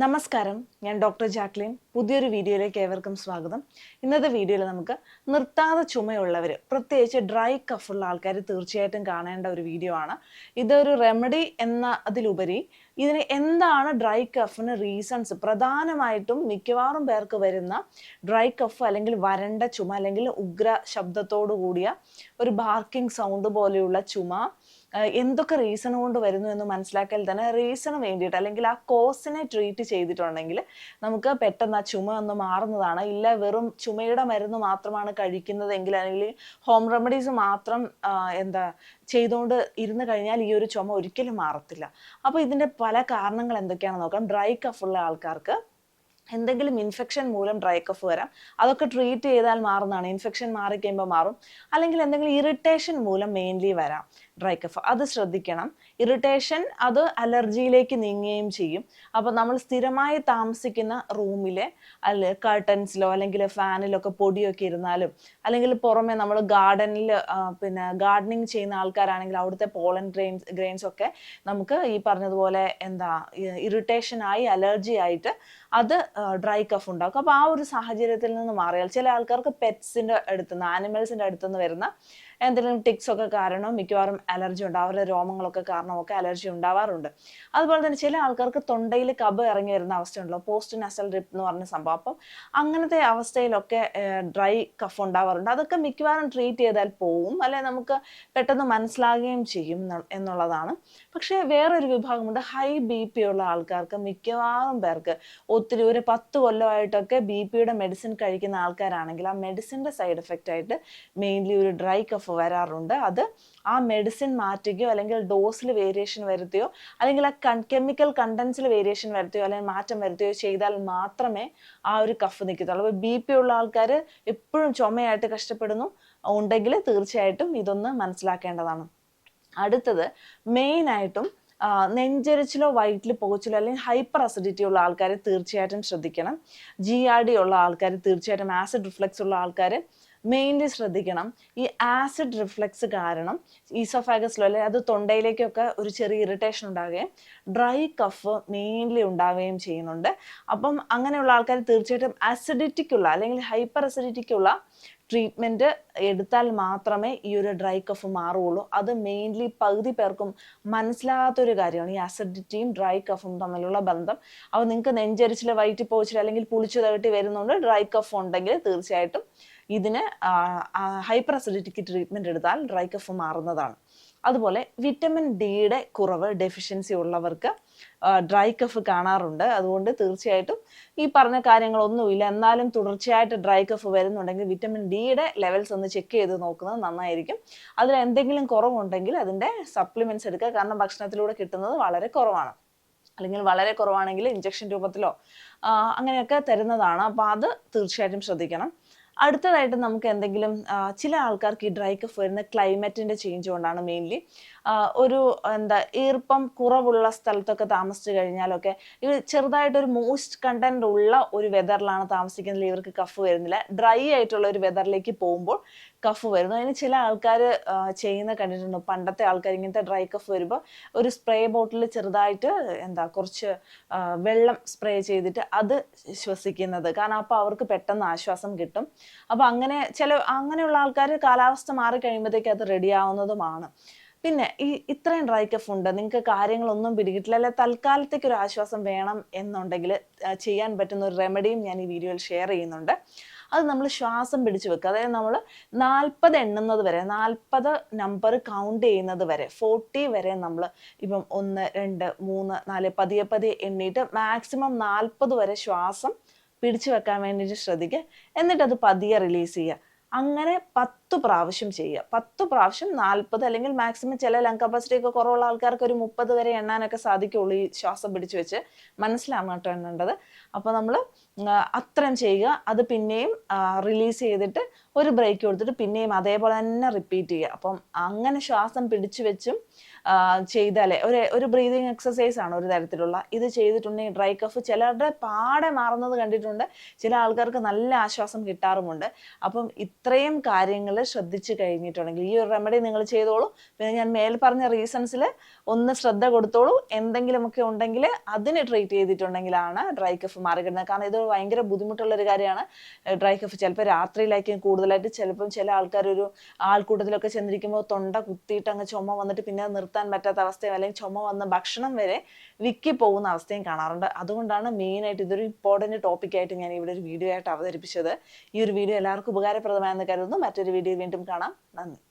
നമസ്കാരം, ഞാൻ doctor Jacqueline. പുതിയൊരു വീഡിയോയിലേക്ക് ഏവർക്കും സ്വാഗതം. ഇന്നത്തെ വീഡിയോയിൽ നമുക്ക് നിർത്താതെ ചുമയുള്ളവർ, പ്രത്യേകിച്ച് ഡ്രൈ കഫുള്ള ആൾക്കാർ തീർച്ചയായിട്ടും കാണേണ്ട ഒരു വീഡിയോ ആണ്. ഇതൊരു റെമഡി എന്ന അതിലുപരി ഇതിന് എന്താണ് ഡ്രൈ കഫിന് റീസൺസ്, പ്രധാനമായിട്ടും മിക്കവാറും പേർക്ക് വരുന്ന ഡ്രൈ കഫ് അല്ലെങ്കിൽ വരണ്ട ചുമ അല്ലെങ്കിൽ ഉഗ്ര ശബ്ദത്തോടു കൂടിയ ഒരു ബാർക്കിംഗ് സൗണ്ട് പോലെയുള്ള ചുമ എന്തൊക്കെ റീസൺ കൊണ്ട് വരുന്നു എന്ന് മനസ്സിലാക്കിയാൽ തന്നെ റീസണ് വേണ്ടിയിട്ട് അല്ലെങ്കിൽ ആ കോസിനെ ട്രീറ്റ് ചെയ്തിട്ടുണ്ടെങ്കിൽ നമുക്ക് പെട്ടെന്ന് ആ ചുമ ഒന്ന് മാറുന്നതാണ്. ഇല്ല വെറും ചുമയുടെ മരുന്ന് മാത്രമാണ് കഴിക്കുന്നതെങ്കിൽ അല്ലെങ്കിൽ ഹോം റെമഡീസ് മാത്രം ചെയ്തുകൊണ്ട് ഇരുന്ന് കഴിഞ്ഞാൽ ഈ ഒരു ചുമ ഒരിക്കലും മാറത്തില്ല. അപ്പോൾ ഇതിൻ്റെ പല കാരണങ്ങൾ എന്തൊക്കെയാണെന്ന് നോക്കാം. ഡ്രൈ കഫുള്ള ആൾക്കാർക്ക് എന്തെങ്കിലും ഇൻഫെക്ഷൻ മൂലം ഡ്രൈ കഫ് വരാം. അതൊക്കെ ട്രീറ്റ് ചെയ്താൽ മാറുന്നതാണ്. ഇൻഫെക്ഷൻ മാറിക്കഴിയുമ്പോൾ മാറും. അല്ലെങ്കിൽ എന്തെങ്കിലും ഇറിറ്റേഷൻ മൂലം മെയിൻലി വരാം ഡ്രൈ കഫ്. അത് ശ്രദ്ധിക്കണം. ഇറിറ്റേഷൻ അത് അലർജിയിലേക്ക് നീങ്ങുകയും ചെയ്യും. അപ്പോൾ നമ്മൾ സ്ഥിരമായി താമസിക്കുന്ന റൂമിലെ കർട്ടൻസിലോ അല്ലെങ്കിൽ ഫാനിലൊക്കെ പൊടിയൊക്കെ ഇരുന്നാലും അല്ലെങ്കിൽ പുറമെ നമ്മൾ ഗാർഡനിൽ ഗാർഡനിങ് ചെയ്യുന്ന ആൾക്കാരാണെങ്കിൽ അവിടുത്തെ പോളൻ ഗ്രെയിൻസ് ഒക്കെ നമുക്ക് ഈ പറഞ്ഞതുപോലെ ഇറിറ്റേഷനായി അലർജി ആയിട്ട് അത് ഡ്രൈ കഫ് ഉണ്ടാക്കും. അപ്പോൾ ആ ഒരു സാഹചര്യത്തിൽ നിന്ന് മാറിയാൽ ചില ആൾക്കാർക്ക് പെറ്റ്സിൻ്റെ അടുത്തുനിന്ന് ആനിമൽസിൻ്റെ അടുത്തുനിന്ന് വരുന്ന എന്തെങ്കിലും ടിക്സ് ഒക്കെ കാരണം മിക്കവാറും അലർജി ഉണ്ട്. അവരുടെ രോമങ്ങളൊക്കെ കാരണമൊക്കെ അലർജി ഉണ്ടാവാറുണ്ട്. അതുപോലെ തന്നെ ചില ആൾക്കാർക്ക് തൊണ്ടയിൽ കബ ഇറങ്ങി വരുന്ന അവസ്ഥയുണ്ടല്ലോ, പോസ്റ്റ് നസൽ ഡ്രിപ്പ് എന്ന് പറഞ്ഞ സംഭവം. അപ്പം അങ്ങനത്തെ അവസ്ഥയിലൊക്കെ ഡ്രൈ കഫ് ഉണ്ടാവാറുണ്ട്. അതൊക്കെ മിക്കവാറും ട്രീറ്റ് ചെയ്താൽ പോവും, അല്ലെ നമുക്ക് പെട്ടെന്ന് മനസ്സിലാകുകയും ചെയ്യും എന്നുള്ളതാണ്. പക്ഷേ വേറൊരു വിഭാഗമുണ്ട്, ഹൈ ബി പി ഉള്ള ആൾക്കാർക്ക്. മിക്കവാറും പേർക്ക് ഒത്തിരി ഒരു 10 കൊല്ലമായിട്ടൊക്കെ ബി പിയുടെ മെഡിസിൻ കഴിക്കുന്ന ആൾക്കാരാണെങ്കിൽ ആ മെഡിസിൻ്റെ സൈഡ് എഫക്റ്റ് ആയിട്ട് മെയിൻലി ഒരു ഡ്രൈ കഫ് വരാറുണ്ട്. അത് ആ മെഡിസിൻ മാറ്റുകയോ അല്ലെങ്കിൽ ഡോസിൽ വേരിയേഷൻ വരുത്തുകയോ അല്ലെങ്കിൽ ആ കെമിക്കൽ കണ്ടൻസിൽ വേരിയേഷൻ വരുത്തുകയോ അല്ലെങ്കിൽ മാറ്റം വരുത്തുകയോ ചെയ്താൽ മാത്രമേ ആ ഒരു കഫ് നിൽക്കത്തുള്ളൂ. അപ്പോൾ ബി പി ഉള്ള ആൾക്കാർ എപ്പോഴും ചുമയായിട്ട് കഷ്ടപ്പെടുന്നു ഉണ്ടെങ്കിൽ തീർച്ചയായിട്ടും ഇതൊന്ന് മനസ്സിലാക്കേണ്ടതാണ്. അടുത്തത് മെയിനായിട്ടും നെഞ്ചരിച്ചിലോ വയറ്റിൽ പോച്ചിലോ അല്ലെങ്കിൽ ഹൈപ്പർ അസിഡിറ്റി ഉള്ള ആൾക്കാർ തീർച്ചയായിട്ടും ശ്രദ്ധിക്കണം. GRD ഉള്ള ആൾക്കാർ തീർച്ചയായിട്ടും, ആസിഡ് റിഫ്ലക്സ് ഉള്ള ആൾക്കാർ മെയിൻലി ശ്രദ്ധിക്കണം. ഈ ആസിഡ് റിഫ്ലക്സ് കാരണം ഈസോഫാഗസിലോ അല്ലെങ്കിൽ അത് തൊണ്ടയിലേക്കൊക്കെ ഒരു ചെറിയ ഇറിറ്റേഷൻ ഉണ്ടാകുകയും ഡ്രൈ കഫ് മെയിൻലി ഉണ്ടാവുകയും ചെയ്യുന്നുണ്ട്. അപ്പം അങ്ങനെയുള്ള ആൾക്കാർ തീർച്ചയായിട്ടും അസിഡിറ്റിക്കുള്ള അല്ലെങ്കിൽ ഹൈപ്പർ അസിഡിറ്റിക്കുള്ള ട്രീറ്റ്മെൻറ്റ് എടുത്താൽ മാത്രമേ ഈ ഒരു ഡ്രൈ കഫ് മാറുകയുള്ളൂ. അത് മെയിൻലി പകുതി പേർക്കും മനസ്സിലാകാത്തൊരു കാര്യമാണ്, ഈ അസിഡിറ്റിയും ഡ്രൈ കഫും തമ്മിലുള്ള ബന്ധം. അപ്പോൾ നിങ്ങൾക്ക് നെഞ്ചരിച്ചിൽ വയറ്റിൽ പോച്ചിൽ അല്ലെങ്കിൽ പുളിച്ചു തകട്ടി വരുന്നുണ്ട് ഡ്രൈ കഫ് ഉണ്ടെങ്കിൽ തീർച്ചയായിട്ടും ഇതിന് ഹൈപ്പർ അസിഡിറ്റിക്ക് ട്രീറ്റ്മെൻറ്റ് എടുത്താൽ ഡ്രൈ കഫ് മാറുന്നതാണ്. അതുപോലെ വിറ്റമിൻ ഡിയുടെ കുറവ്, ഡെഫിഷ്യൻസി ഉള്ളവർക്ക് ഡ്രൈ കഫ് കാണാറുണ്ട്. അതുകൊണ്ട് തീർച്ചയായിട്ടും ഈ പറഞ്ഞ കാര്യങ്ങളൊന്നുമില്ല എന്നാലും തുടർച്ചയായിട്ട് ഡ്രൈ കഫ് വരുന്നുണ്ടെങ്കിൽ വിറ്റമിൻ ഡിയുടെ ലെവൽസ് ഒന്ന് ചെക്ക് ചെയ്ത് നോക്കുന്നത് നന്നായിരിക്കും. അതിൽ എന്തെങ്കിലും കുറവുണ്ടെങ്കിൽ അതിൻ്റെ സപ്ലിമെൻറ്റ്സ് എടുക്കുക. കാരണം ഭക്ഷണത്തിലൂടെ കിട്ടുന്നത് വളരെ കുറവാണ്, അല്ലെങ്കിൽ വളരെ കുറവാണെങ്കിൽ ഇഞ്ചക്ഷൻ രൂപത്തിലോ അങ്ങനെയൊക്കെ തരുന്നതാണ്. അപ്പോൾ അത് തീർച്ചയായിട്ടും ശ്രദ്ധിക്കണം. അടുത്തതായിട്ട് നമുക്ക് എന്തെങ്കിലും ചില ആൾക്കാർക്ക് ഈ ഡ്രൈ കഫ് വരുന്ന ക്ലൈമറ്റിൻ്റെ ചേഞ്ച് കൊണ്ടാണ്. മെയിൻലി ഒരു ഈർപ്പം കുറവുള്ള സ്ഥലത്തൊക്കെ താമസിച്ചു കഴിഞ്ഞാലൊക്കെ ഇത് ചെറുതായിട്ടൊരു മോയ്സ്റ്റ് കണ്ടന്റ് ഉള്ള ഒരു വെതറിലാണ് താമസിക്കുന്നതിൽ ഇവർക്ക് കഫ് വരുന്നില്ല. ഡ്രൈ ആയിട്ടുള്ള ഒരു വെതറിലേക്ക് പോകുമ്പോൾ കഫ് വരുന്നു. അതിന് ചില ആൾക്കാർ ചെയ്യുന്ന കണ്ടിട്ടുണ്ട്. പണ്ടത്തെ ആൾക്കാർ ഇങ്ങനത്തെ ഡ്രൈ കഫ് വരുമ്പോൾ ഒരു സ്പ്രേ ബോട്ടിൽ ചെറുതായിട്ട് കുറച്ച് വെള്ളം സ്പ്രേ ചെയ്തിട്ട് അത് ശ്വസിക്കുന്നത്. കാരണം അപ്പോൾ അവർക്ക് പെട്ടെന്ന് ആശ്വാസം കിട്ടും. അപ്പോൾ അങ്ങനെയുള്ള ആൾക്കാർ കാലാവസ്ഥ മാറിക്കഴിയുമ്പോഴത്തേക്ക് അത് റെഡി ആവുന്നതുമാണ്. പിന്നെ ഇത്രയും ഡ്രൈ കഫ് ഉണ്ട്, നിങ്ങൾക്ക് കാര്യങ്ങളൊന്നും പിടികിട്ടില്ല, അല്ലെ തൽക്കാലത്തേക്ക് ഒരു ആശ്വാസം വേണം എന്നുണ്ടെങ്കിൽ ചെയ്യാൻ പറ്റുന്ന ഒരു റെമഡിയും ഞാൻ ഈ വീഡിയോയിൽ ഷെയർ ചെയ്യുന്നുണ്ട്. അത് നമ്മൾ ശ്വാസം പിടിച്ചു വെക്കുക. അതായത് നമ്മൾ 40 എണ്ണുന്നത് വരെ, 40 നമ്പർ കൗണ്ട് ചെയ്യുന്നത് വരെ, 40 വരെ നമ്മൾ ഇപ്പം 1 2 3 4 പതിയെ പതിയെ എണ്ണിയിട്ട് മാക്സിമം 40 വരെ ശ്വാസം പിടിച്ചു വെക്കാൻ വേണ്ടിയിട്ട് ശ്രദ്ധിക്കുക. എന്നിട്ടത് പതിയെ റിലീസ് ചെയ്യുക. അങ്ങനെ 10 പ്രാവശ്യം ചെയ്യുക. 10 പ്രാവശ്യം 40, അല്ലെങ്കിൽ മാക്സിമം ചില ലങ് കപ്പാസിറ്റി ഒക്കെ കുറവുള്ള ആൾക്കാർക്ക് ഒരു 30 വരെ എണ്ണാനൊക്കെ സാധിക്കുള്ളൂ ഈ ശ്വാസം പിടിച്ചു വെച്ച്. മനസ്സിലാണ് കേട്ടോ എണ്ണേണ്ടത്. അപ്പോൾ നമ്മൾ അത്രയും ചെയ്യുക. അത് പിന്നെയും റിലീസ് ചെയ്തിട്ട് ഒരു ബ്രേക്ക് കൊടുത്തിട്ട് പിന്നെയും അതേപോലെ തന്നെ റിപ്പീറ്റ് ചെയ്യുക. അപ്പം അങ്ങനെ ശ്വാസം പിടിച്ചു വെച്ചും ചെയ്താലേ ഒരു ബ്രീതിങ് എക്സസൈസ് ആണ് ഒരു തരത്തിലുള്ള. ഇത് ചെയ്തിട്ടുണ്ടെങ്കിൽ ഡ്രൈ കഫ് ചിലരുടെ പാടെ മാറുന്നത് കണ്ടിട്ടുണ്ട്, ചില ആൾക്കാർക്ക് നല്ല ആശ്വാസം കിട്ടാറുമുണ്ട്. അപ്പം ഇത്രയും കാര്യങ്ങൾ ശ്രദ്ധിച്ചു കഴിഞ്ഞിട്ടുണ്ടെങ്കിൽ ഈ ഒരു റെമഡി നിങ്ങൾ ചെയ്തോളൂ. പിന്നെ ഞാൻ മേൽ പറഞ്ഞ റീസൺസിൽ ഒന്ന് ശ്രദ്ധ കൊടുത്തോളൂ. എന്തെങ്കിലുമൊക്കെ ഉണ്ടെങ്കിൽ അതിന് ട്രീറ്റ് ചെയ്തിട്ടുണ്ടെങ്കിലാണ് ഡ്രൈ കഫ് മാറിക്കിടുന്നത്. കാരണം ഇത് ഭയങ്കര ബുദ്ധിമുട്ടുള്ളൊരു കാര്യമാണ് ഡ്രൈ കഫ്. ചിലപ്പോൾ രാത്രിയിലായിരിക്കും കൂടുതലായിട്ട്, ചിലപ്പം ചില ആൾക്കാർ ഒരു ആൾക്കൂട്ടത്തിലൊക്കെ ചെന്നിരിക്കുമ്പോൾ തൊണ്ട കുത്തിയിട്ട് അങ്ങ് ചുമ വന്നിട്ട് പിന്നെ നിർത്താൻ പറ്റാത്ത അവസ്ഥയും, അല്ലെങ്കിൽ ചുമ വന്ന ഭക്ഷണം വരെ വിക്കി പോകുന്ന അവസ്ഥയും കാണാറുണ്ട്. അതുകൊണ്ടാണ് മെയിനായിട്ട് ഇതൊരു ഇമ്പോർട്ടൻറ്റ് ടോപ്പിക്കായിട്ട് ഞാൻ ഇവിടെ ഒരു വീഡിയോ ആയിട്ട് അവതരിപ്പിച്ചത്. ഈ ഒരു വീഡിയോ എല്ലാവർക്കും ഉപകാരപ്രദമായെന്ന് കരുതുന്നു. മറ്റൊരു വീഡിയോ വീണ്ടും കാണാം. നന്ദി.